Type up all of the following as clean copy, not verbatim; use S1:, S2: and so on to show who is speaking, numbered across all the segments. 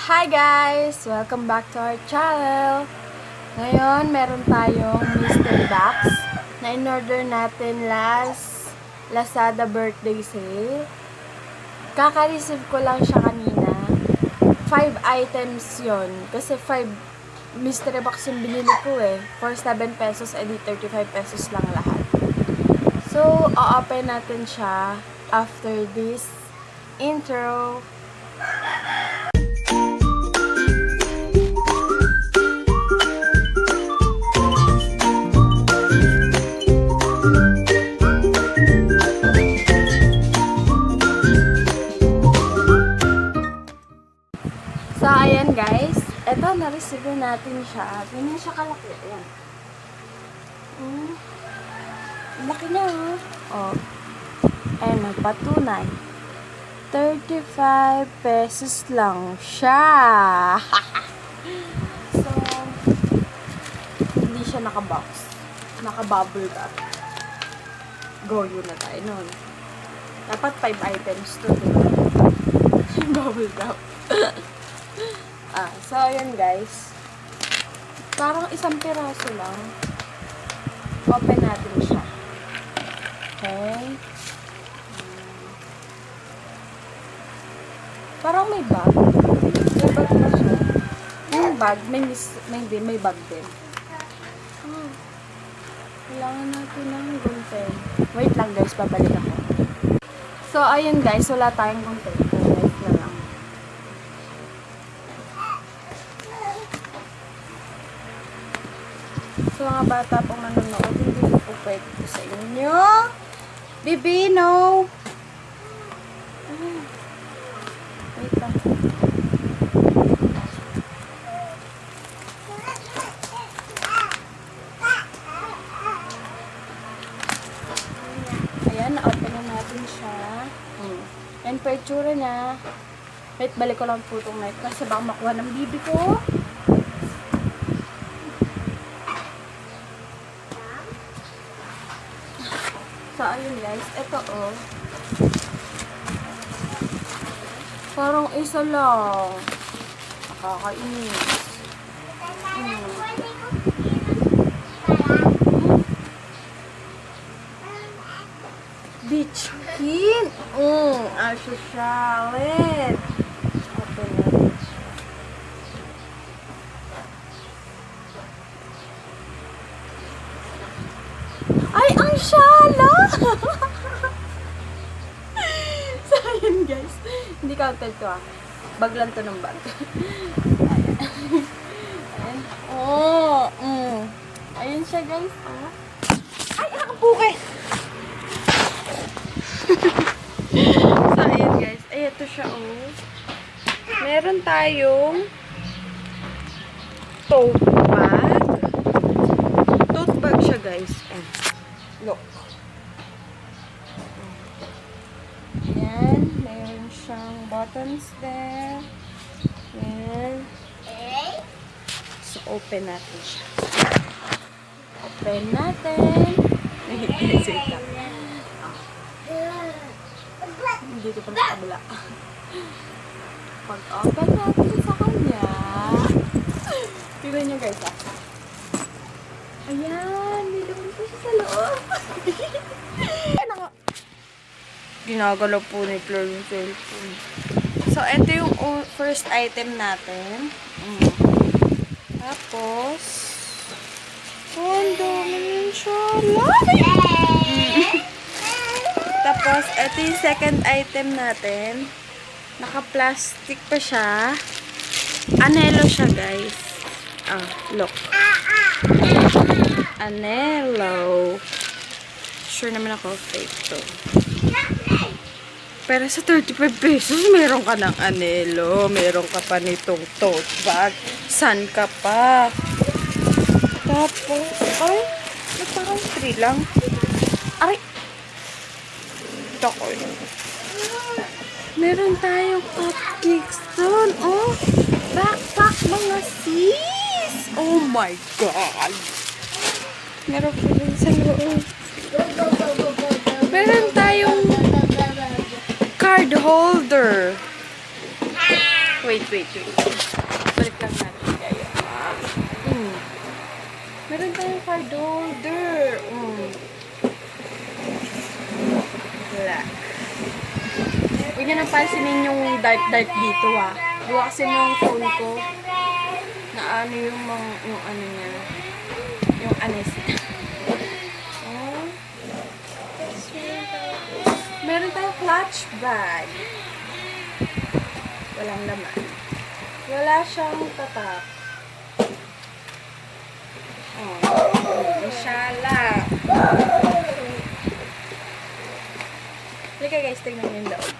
S1: Hi guys! Welcome back to our channel! Ngayon, meron tayong mystery box na in-order natin last Lazada birthday sale. Kaka-receive ko lang siya kanina. 5 items yon kasi 5 mystery box yung binili ko eh. For 7 pesos, edi 35 pesos lang lahat. So, o-open natin siya after this intro. So, ayan guys. Eto, na-receive natin siya. Ganyan siya kalaki. Ayan. Laki niya, oh. Ayan, magpatunay. 35 pesos lang siya. So, hindi siya naka-box. Naka-bubble wrap. Goyo na tayo nun. Dapat 5 items to, diba? Bubble wrap. So, ayan guys. Parang isang piraso lang. Open natin siya. Okay. Parang may bag. May bag pa siya. Yung bag, may bag din. Kailangan natin ng gunting. Wait lang guys, babalik ako. So, ayun guys, wala tayong gunting. Wait na lang. So, mga bata pong nanonood, hindi ko po pwede ko sa inyo. Bibi, no! Wait lang. Ayan, na-open na natin siya. Yan po itsura niya. Wait, balik ko lang po itong knife kasi baka makuha ng bibi ko. So, ayun guys. Ito, oh. Parang isa lang. Nakakainis. Beach King. Asosyalit. Open natin. Ay, ang shala! So, ayun guys. Hindi counted to ah. Bag lang to ng bag. Ayan. Oh, ayun siya guys. Ah. Ay, nakabuke! So, ayun guys. Ay, ito siya oh. Meron tayong tote bag. Tote bag siya guys. Look. Ayan. Meron siyang buttons there. Ayan. So, open natin siya. Open natin. Wait lang. Dito pa sa kabila. Pag-open natin sa kanya. Tignan niyo guys ah. Ayan. Nilunod po siya sa loob. Ginagalaw po ni Flor yung cellphone. So, ito yung first item natin. Tapos, ang dami yun siya. Tapos, ito yung second item natin. Naka-plastic pa siya. Anelo siya, guys. Look. Anelo. Sure naman ako, fake to. Pero sa 35 pesos, meron ka ng anelo. Meron ka pa nitong tote bag. San ka pa? Tapos, ay, parang 3 lang. Ay! Ito ko. Meron tayong cupcakes doon. Oh, backpack mga sis! Oh my God! Meron po rin sa loob. Meron tayong card holder. Wait. Balik lang natin kayo. Meron tayong card holder. Black. Huwag niyo nang pansinin yung dark dito Gawa kasi yung phone ko na ano yung ano niya. Yung anes. Meron tayong clutch bag. Walang laman. Wala siyang tatak. Inshallah. Halika guys, tignan niyo yung loob.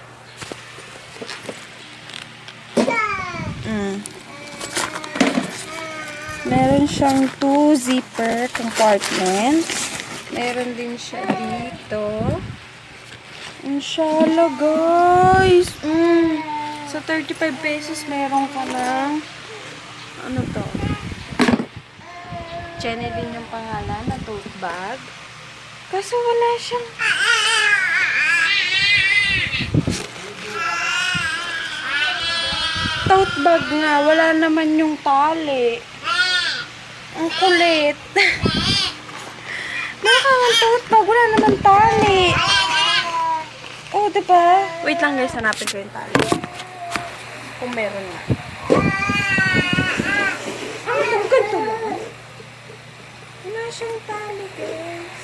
S1: Meron siyang 2 zipper compartments. Meron din siya dito. Inshallah, guys. Sa 35 pesos, meron ka ng ano to? Channeling yung pangalan na tote bag. Kaso wala siyang tote bag nga. Wala naman yung tali. Ang kulit. Nakakang tote bag. Wala naman tali. Oh, diba? Wait lang guys, hanapin ko yung tali. Kung meron na. Ang ganito lang. Wala siyang tali guys.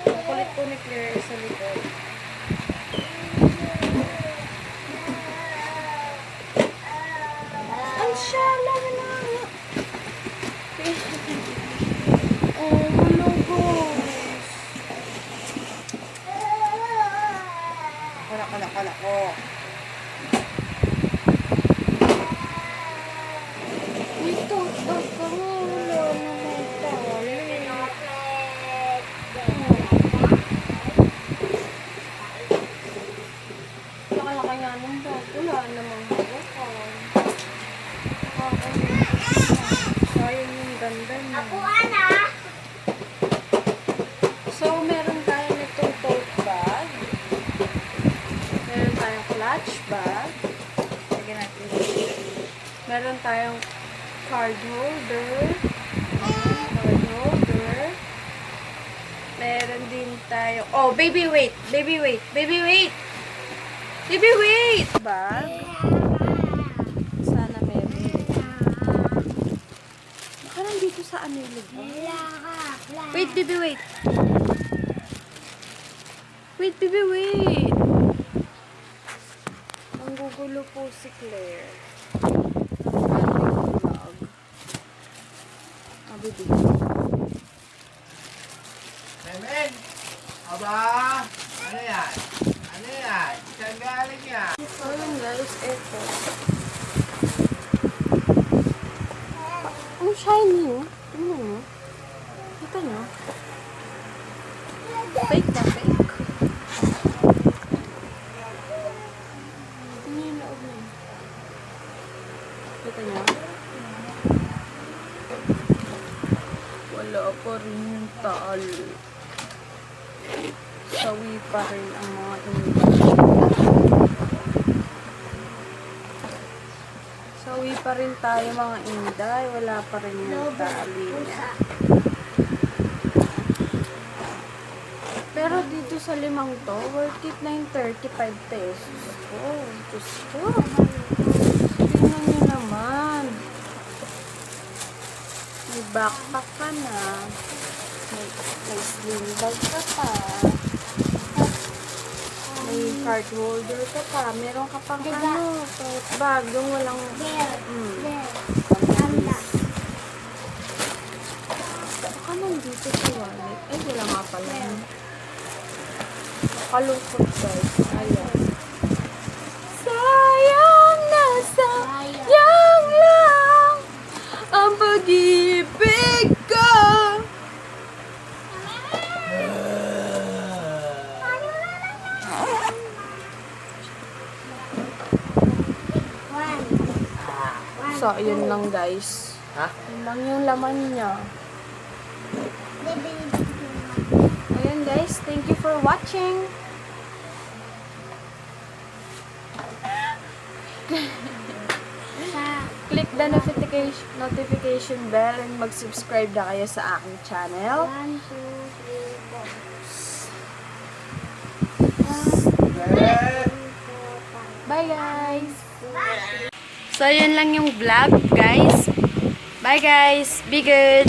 S1: Kulit po ni Claire sa likod. Ang shala na na. Oh, hello guys. Kala ko. Ito, wala naman tali. Kaya-kayanin daw. Wala namang hawakan. Sayang yung ganda niya. So, meron tayo nitong tote bag. Meron tayong clutch bag. Lagyan natin dito. Meron tayong card holder. Meron din tayo. Oh, baby wait. Bag. Sana meron. Baka nandito sa ano yung lagay. Wait, baby, wait. Ang gugulo po si Claire. Baby.
S2: Memen! Aba! Ano yan? Saan galing yan?
S1: Ayun guys, eto. Ang shiny oh. Tingnan mo. Kita nyo? Fake na fake. Tingnan yung loob na. Kita nyo? Wala pa rin yung tali. Sawi pa rin ang mga Sawi pa rin tayo mga inday. Wala pa rin yung tali niya. Pero dito sa limang to, worth it na yung 35 pesos. Oh, Diyos ko. Tingnan nyo naman. May backpack ka na. May sling bag ka pa. May card holder ka pa. Meron ka pang ano, tote bag. Yung walang... Baka nandito sa wallet. Ay, wala nga pala. Kalungkot guys. Ayan. Sayang na sayang lang ang pag-ibig ko. So, yun lang guys.
S2: Ha?
S1: Yun lang yung laman niya. Ayan guys, thank you for watching. Click the notification bell and mag-subscribe na kayo sa aking channel.
S3: 1, 2, 3, 4.
S2: Ben!
S1: Bye guys! So, yun lang yung vlog guys. Bye guys! Be good!